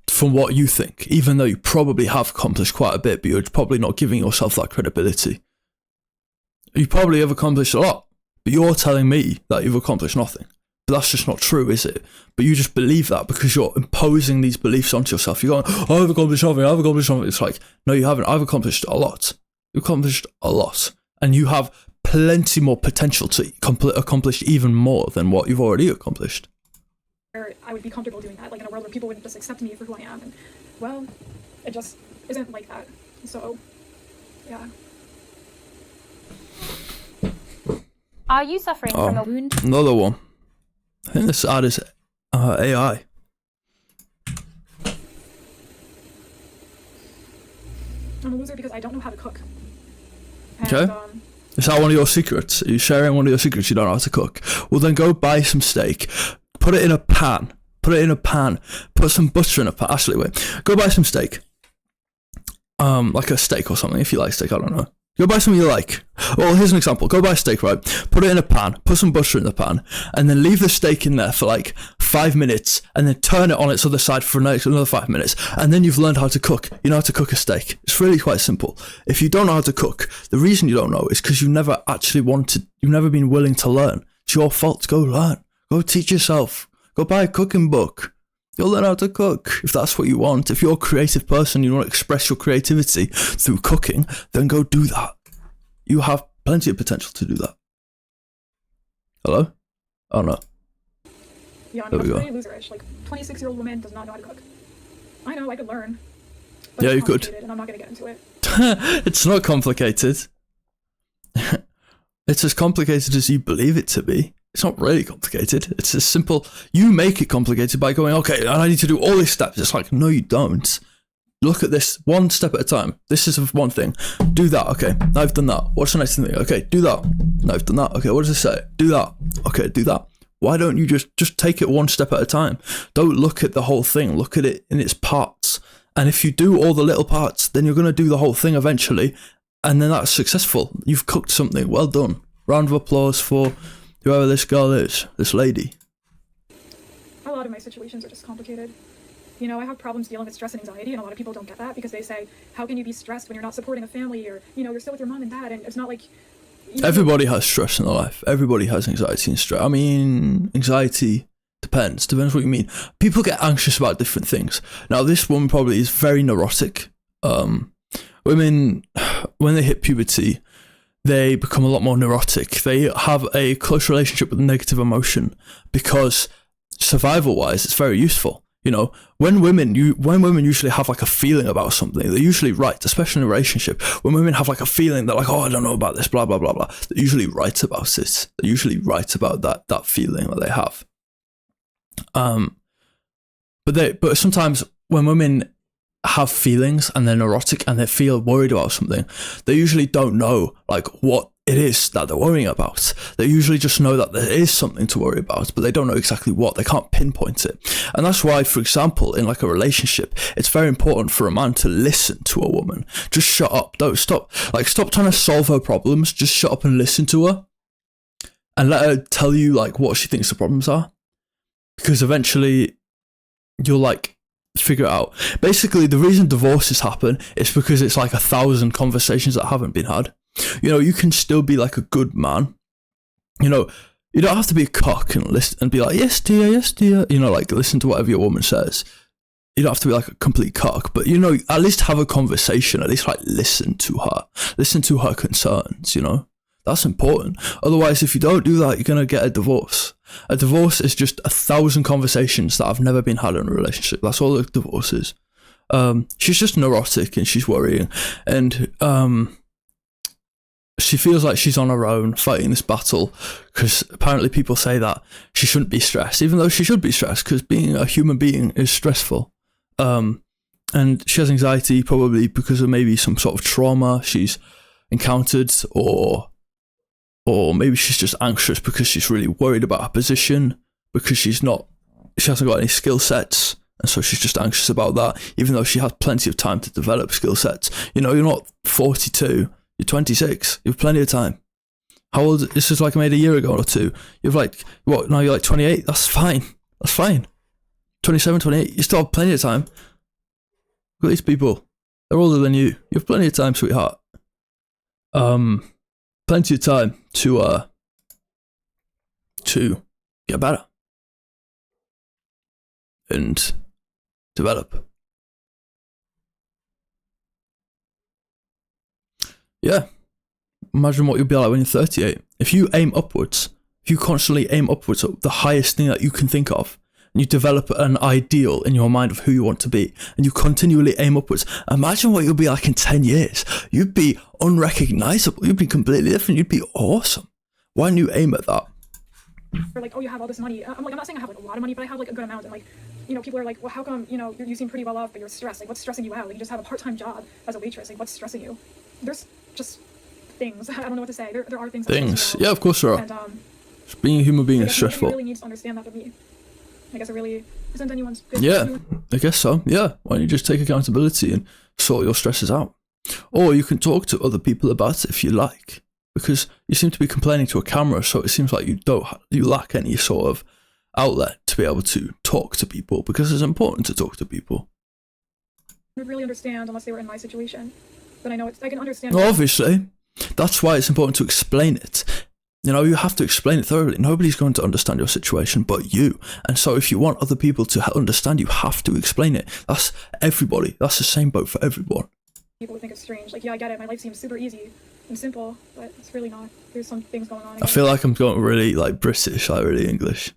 from what you think, even though you probably have accomplished quite a bit, but you're probably not giving yourself that credibility. You probably have accomplished a lot, but you're telling me that you've accomplished nothing. But that's just not true, is it? But you just believe that because you're imposing these beliefs onto yourself. You're going, oh, I've accomplished something. It's like, no, you haven't. I've accomplished a lot. You've accomplished a lot. And you have plenty more potential to accomplish even more than what you've already accomplished. I would be comfortable doing that, like in a world where people wouldn't just accept me for who I am. And, well, it just isn't like that. So, yeah. Are you suffering from a wound? Another one. I think this ad is AI. I'm a loser because I don't know how to cook. And, Okay. Is that one of your secrets? Are you sharing one of your secrets? You don't know how to cook? Well, then go buy some steak. Put it in a pan. Put some butter in a pan. Actually, wait. Go buy some steak. Like a steak or something, if you like steak, I don't know. Go buy something you like. Well, here's an example. Go buy steak, right? Put it in a pan, put some butter in the pan, and then leave the steak in there for like 5 minutes, and then turn it on its other side for another 5 minutes, and then you've learned how to cook. You know how to cook a steak. It's really quite simple. If you don't know how to cook, the reason you don't know is because you've never been willing to learn. It's your fault. Go learn. Go teach yourself. Go buy a cooking book. You'll learn how to cook if that's what you want. If you're a creative person, you want to express your creativity through cooking, then go do that. You have plenty of potential to do that. Hello? Oh no. Yeah, I There mean, we that's go. really loserish. Like, 26-year-old woman does not know how to cook. I know, I could learn. But Yeah, it's you could. complicated, and I'm not going to get into it. It's not complicated. It's as complicated as you believe it to be. It's not really complicated. It's as simple. You make it complicated by going, okay, I need to do all these steps. It's like, no, you don't. Look at this one step at a time. This is one thing. Do that. Okay, now I've done that. What's the next thing? Okay, do that. Now I've done that. Okay, what does it say? Do that. Okay, do that. Why don't you just take it one step at a time? Don't look at the whole thing. Look at it in its parts. And if you do all the little parts, then you're going to do the whole thing eventually. And then that's successful. You've cooked something. Well done. Round of applause for whoever this girl is, this lady. A lot of my situations are just complicated. You know, I have problems dealing with stress and anxiety, and a lot of people don't get that because they say, how can you be stressed when you're not supporting a family, or, you know, you're still with your mom and dad, and it's not like... Everybody has stress in their life. Everybody has anxiety and stress. I mean, anxiety depends what you mean. People get anxious about different things. Now, this woman probably is very neurotic. Women, when they hit puberty, they become a lot more neurotic. They have a close relationship with negative emotion because survival-wise, it's very useful. You know, when women usually have like a feeling about something, they're usually right, especially in a relationship. When women have like a feeling, they're like, oh, I don't know about this, blah, blah, blah, blah. They're usually right about it. They're usually right about that feeling that they have. But sometimes when women have feelings and they're neurotic and they feel worried about something, they usually don't know like what it is that they're worrying about. They usually just know that there is something to worry about, but they don't know exactly what. They can't pinpoint it. And that's why, for example, in like a relationship, it's very important for a man to listen to a woman. Just shut up. Don't stop trying to solve her problems. Just shut up and listen to her and let her tell you like what she thinks the problems are. Because eventually you'll like figure it out. Basically, the reason divorces happen is because it's like 1,000 conversations that haven't been had. You know, you can still be like a good man. You know, you don't have to be a cock and listen and be like, yes dear, you know, like listen to whatever your woman says. You don't have to be like a complete cock, but you know, at least have a conversation, at least like listen to her concerns, you know. That's important. Otherwise, if you don't do that, you're going to get a divorce. A divorce is just 1,000 conversations that have never been had in a relationship. That's all a divorce is. She's just neurotic and she's worrying. And she feels like she's on her own fighting this battle because apparently people say that she shouldn't be stressed, even though she should be stressed because being a human being is stressful. And she has anxiety probably because of maybe some sort of trauma she's encountered, or maybe she's just anxious because she's really worried about her position because she hasn't got any skill sets, and so she's just anxious about that, even though she has plenty of time to develop skill sets. You know, you're not 42, you're 26, you have plenty of time. How old, this is like made a year ago or two. You've like, what, now you're like 28, that's fine. 27, 28, you still have plenty of time. Look at these people, they're older than you. You have plenty of time, sweetheart. Plenty of time to get better and develop. Yeah. Imagine what you'll be like when you're 38. If you aim upwards, if you constantly aim upwards at the highest thing that you can think of, and you develop an ideal in your mind of who you want to be, and you continually aim upwards, imagine what you'll be like in 10 years. You'd be unrecognizable. You'd be completely different. You'd be awesome. Why don't you aim at that? Or like, oh, you have all this money. I'm not saying I have like a lot of money, but I have like a good amount. And like, you know, people are like, well, how come, you know, you seem pretty well off, but you're stressed? Like, what's stressing you out? Like, you just have a part-time job as a waitress. Like, what's stressing you? There's just things. I don't know what to say. There are things. Things. Yeah, of course there are. And, just being a human being is stressful. stressful. Really needs to understand that to me. I guess it really isn't anyone's business. Yeah, I guess so. Yeah. Why don't you just take accountability and sort your stresses out? Or you can talk to other people about it if you like, because you seem to be complaining to a camera, so it seems like you lack any sort of outlet to be able to talk to people, because it's important to talk to people. I would really understand unless they were in my situation. But I know I can understand. Well, obviously, that's why it's important to explain it. You know, you have to explain it thoroughly. Nobody's going to understand your situation but you. And so if you want other people to understand, you have to explain it. That's everybody. That's the same boat for everyone. People would think it's strange. Like, yeah, I get it. My life seems super easy and simple, but it's really not. There's some things going on. I feel like I'm going really like British, like really English.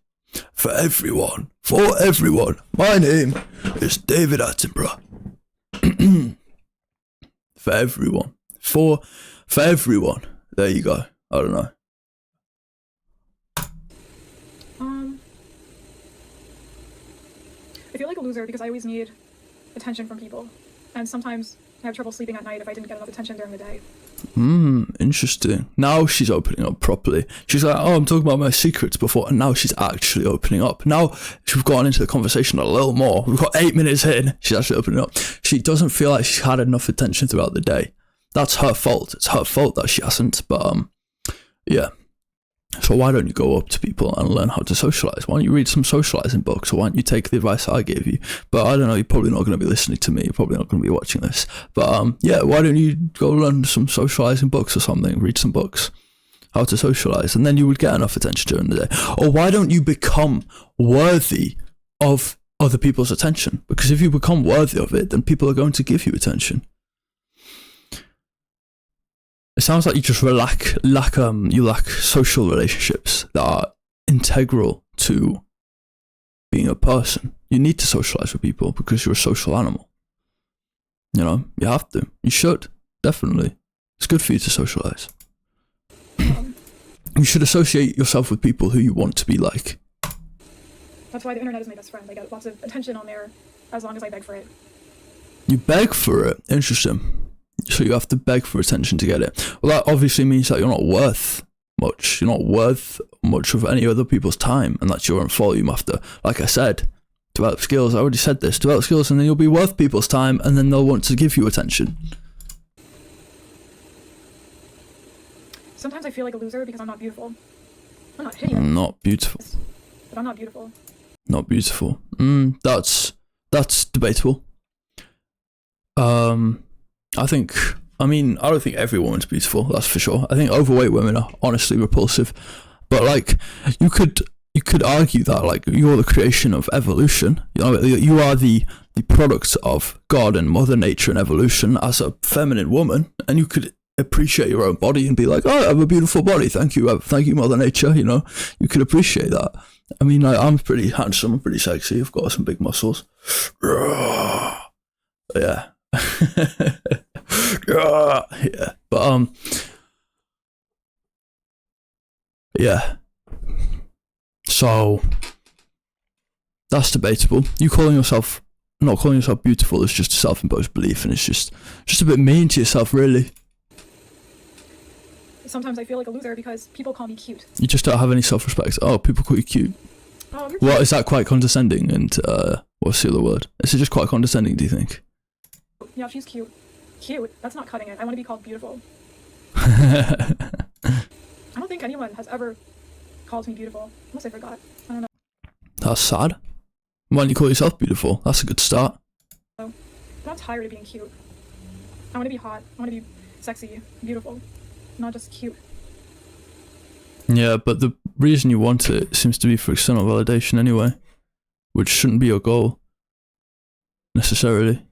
For everyone. My name is David Attenborough. For everyone. For everyone. There you go. I don't know. I feel like a loser because I always need attention from people, and sometimes I have trouble sleeping at night if I didn't get enough attention during the day. Interesting. Now she's opening up properly. She's like, oh, I'm talking about my secrets before, and now she's actually opening up. Now we've gotten into the conversation a little more. We've got 8 minutes in. She's actually opening up. She doesn't feel like she's had enough attention throughout the day. That's her fault. It's her fault that she hasn't. But yeah. So why don't you go up to people and learn how to socialize? Why don't you read some socializing books, or why don't you take the advice I gave you? But I don't know, you're probably not going to be listening to me. You're probably not going to be watching this. But yeah, why don't you go learn some socializing books or something? Read some books, how to socialize, and then you would get enough attention during the day. Or why don't you become worthy of other people's attention? Because if you become worthy of it, then people are going to give you attention. It sounds like you just lack social relationships that are integral to being a person. You need to socialize with people because you're a social animal. You know, you have to. You should, definitely. It's good for you to socialize. You should associate yourself with people who you want to be like. That's why the internet is my best friend. I get lots of attention on there as long as I beg for it. You beg for it? Interesting. So you have to beg for attention to get it. Well, that obviously means that you're not worth much. You're not worth much of any other people's time, and that's your own fault. You have to, like I said, develop skills. I already said this. Develop skills, and then you'll be worth people's time, and then they'll want to give you attention. Sometimes I feel like a loser because I'm not beautiful. I'm not hideous. Not beautiful. But I'm not beautiful. Not beautiful. That's debatable. I don't think every woman's beautiful, that's for sure. I think overweight women are honestly repulsive. But like, you could argue that like you're the creation of evolution. You know, you are the product of God and Mother Nature and evolution as a feminine woman, and you could appreciate your own body and be like, oh, I have a beautiful body, thank you Mother Nature. You know, you could appreciate that. I mean, like, I'm pretty handsome, I'm pretty sexy, I've got some big muscles. Yeah. Yeah, but yeah, so that's debatable. Not calling yourself beautiful is just a self-imposed belief, and it's just a bit mean to yourself, really. Sometimes I feel like a loser because people call me cute. You just don't have any self-respect. Oh, people call you cute. Oh, you're cute. Well, is that quite condescending? And what's the other word? Is it just quite condescending, do you think? Yeah, she's cute. Cute? That's not cutting it. I want to be called beautiful. That's I don't think anyone has ever called me beautiful. Unless I forgot. I don't know. sad. Why don't you call yourself beautiful? That's a good start. I'm not tired of being cute. I want to be hot. I want to be sexy, beautiful. Not just cute. Yeah, but the reason you want it seems to be for external validation anyway, which shouldn't be your goal, necessarily.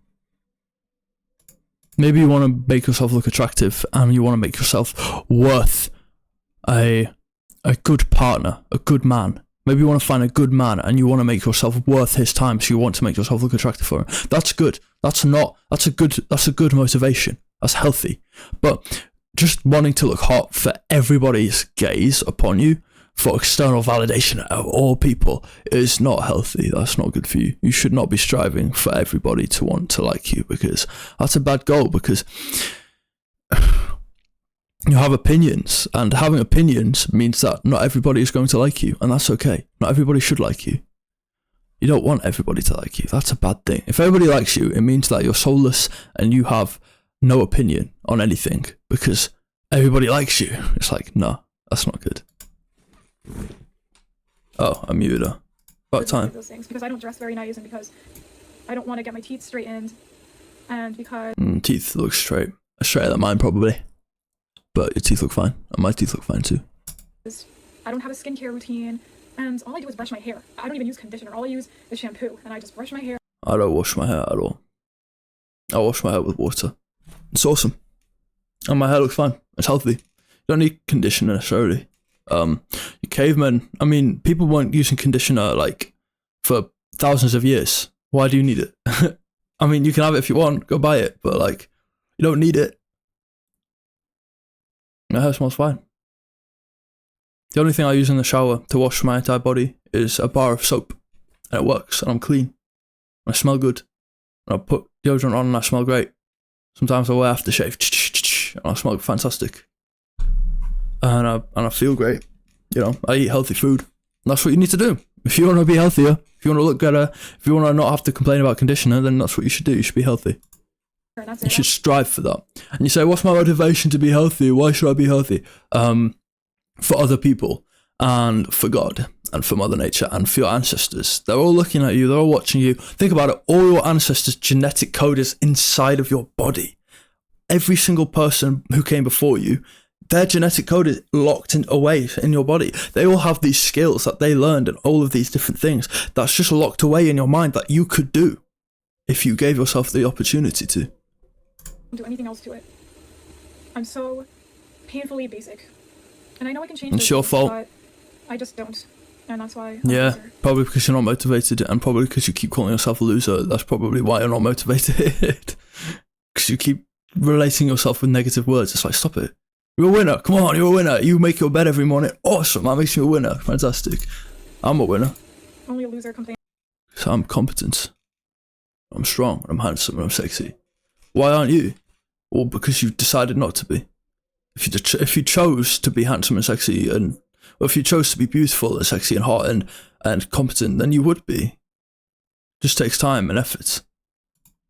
Maybe you want to make yourself look attractive, and you want to make yourself worth a good partner, a good man. Maybe you want to find a good man, and you want to make yourself worth his time, so you want to make yourself look attractive for him. That's good. That's a good motivation. That's healthy. But just wanting to look hot for everybody's gaze upon you, for external validation of all people, is not healthy. That's not good for you. You should not be striving for everybody to want to like you, because that's a bad goal, because you have opinions, and having opinions means that not everybody is going to like you, and that's okay. Not everybody should like you. You don't want everybody to like you. That's a bad thing. If everybody likes you, it means that you're soulless and you have no opinion on anything because everybody likes you. It's like, no, that's not good. Oh, I muted her. About time. Those things because I don't dress very nice, and because I don't want to get my teeth straightened, and because teeth look straighter than mine probably, but your teeth look fine, and my teeth look fine too. I don't have a skincare routine, and all I do is brush my hair. I don't even use conditioner. All I use is shampoo, and I just brush my hair. I don't wash my hair at all. I wash my hair with water. It's awesome, and my hair looks fine. It's healthy. You don't need conditioner necessarily. You cavemen, I mean, people weren't using conditioner like for thousands of years. Why do you need it? I mean, you can have it if you want, go buy it, but like, you don't need it. My hair smells fine. The only thing I use in the shower to wash my entire body is a bar of soap, and it works, and I'm clean. I smell good. And I put deodorant on and I smell great. Sometimes I wear aftershave, and I smell fantastic. And I feel great. You know, I eat healthy food. That's what you need to do. If you want to be healthier, if you want to look better, if you want to not have to complain about conditioner, then that's what you should do. You should be healthy. You should strive for that. And you say, what's my motivation to be healthy? Why should I be healthy? For other people, and for God, and for Mother Nature, and for your ancestors. They're all looking at you. They're all watching you. Think about it. All your ancestors' genetic code is inside of your body. Every single person who came before you, their genetic code is locked away in your body. They all have these skills that they learned and all of these different things that's just locked away in your mind that you could do if you gave yourself the opportunity to. Don't do anything else to it. I'm so painfully basic. And I know I can change It's your fault. but I just don't. and that's why I'm a Yeah, loser. probably because you're not motivated, and probably because you keep calling yourself a loser. That's probably why you're not motivated. Because you keep relating yourself with negative words. It's like, stop it. You're a winner. Come on, you're a winner. You make your bed every morning. Awesome. That makes you a winner. Fantastic. I'm a winner. Only a loser complains. So I'm competent. I'm strong. I'm handsome. And I'm sexy. Why aren't you? Well, because you decided not to be. If you chose to be handsome and sexy, or if you chose to be beautiful and sexy and hot and competent, then you would be. Just takes time and effort.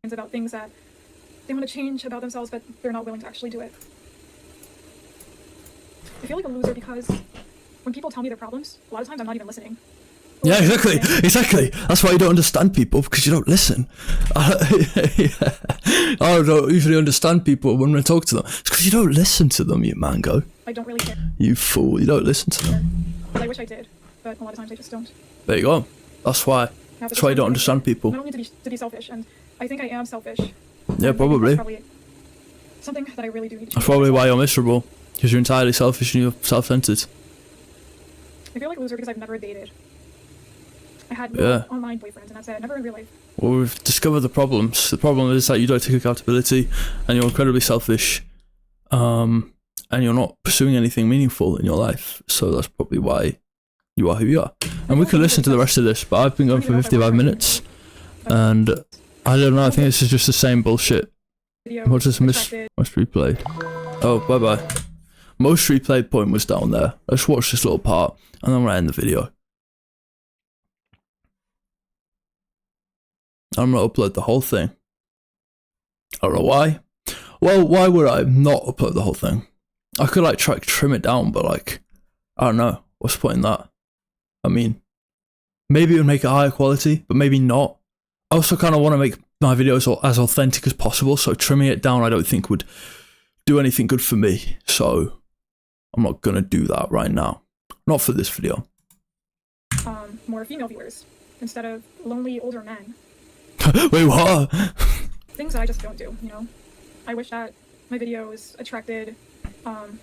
About things that they want to change about themselves, but they're not willing to actually do it. I feel like a loser because when people tell me their problems, a lot of times I'm not even listening. Yeah, exactly. That's why you don't understand people, because you don't listen. I don't usually understand people when I talk to them. It's because you don't listen to them, you mango. I don't really care. You fool, you don't listen to them. I wish I did, but a lot of times I just don't. There you go. That's why you don't understand people. I don't need to be selfish, and I think I am selfish. Yeah, probably. That's probably something that I really do need to That's probably why you're miserable, because you're entirely selfish and you're self-centered. I feel like a loser because I've never dated. I had no online boyfriends, and that's it. Never in real life. Well, we've discovered the problems. The problem is that you don't take accountability, and you're incredibly selfish, and you're not pursuing anything meaningful in your life. So that's probably why you are who you are. And we can listen to the rest of this, but I've been going for 55 minutes, and I don't know. I think this is just the same bullshit. What's this most replayed? Oh, bye bye. Most replayed point was down there. Let's watch this little part, and then we'll end the video. I'm gonna upload the whole thing. I don't know why. Well, why would I not upload the whole thing? I could like try to trim it down, but like, I don't know. What's the point in that? I mean, maybe it would make it higher quality, but maybe not. I also kind of want to make my videos as authentic as possible, so trimming it down I don't think would do anything good for me. So I'm not gonna do that right now. Not for this video. More female viewers instead of lonely older men. Wait, what? Things that I just don't do, you know? I wish that my videos attracted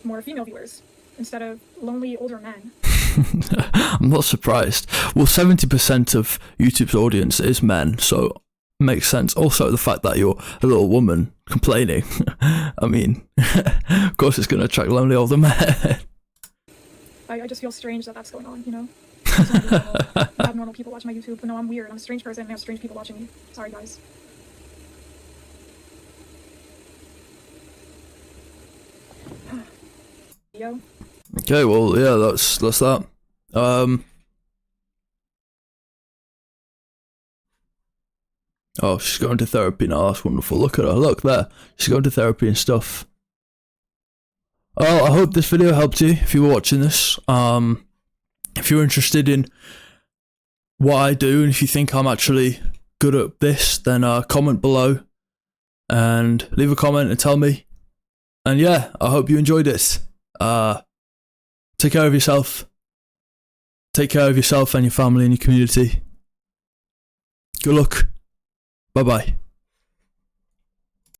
more female viewers instead of lonely older men. I'm not surprised. Well, 70% of YouTube's audience is men, so it makes sense. Also, the fact that you're a little woman complaining. I mean, of course it's going to attract lonely older men. I just feel strange that that's going on, you know? I have normal people watching my YouTube, but no, I'm weird. I'm a strange person, and I have strange people watching me. Sorry, guys. Yo. Okay, well, yeah, that's that. Oh, she's going to therapy now. That's wonderful. Look at her. Look there. She's going to therapy and stuff. Oh, I hope this video helped you if you were watching this. If you're interested in what I do, and if you think I'm actually good at this, then comment below and leave a comment and tell me. And yeah, I hope you enjoyed it. Take care of yourself. Take care of yourself and your family and your community. Good luck. Bye bye.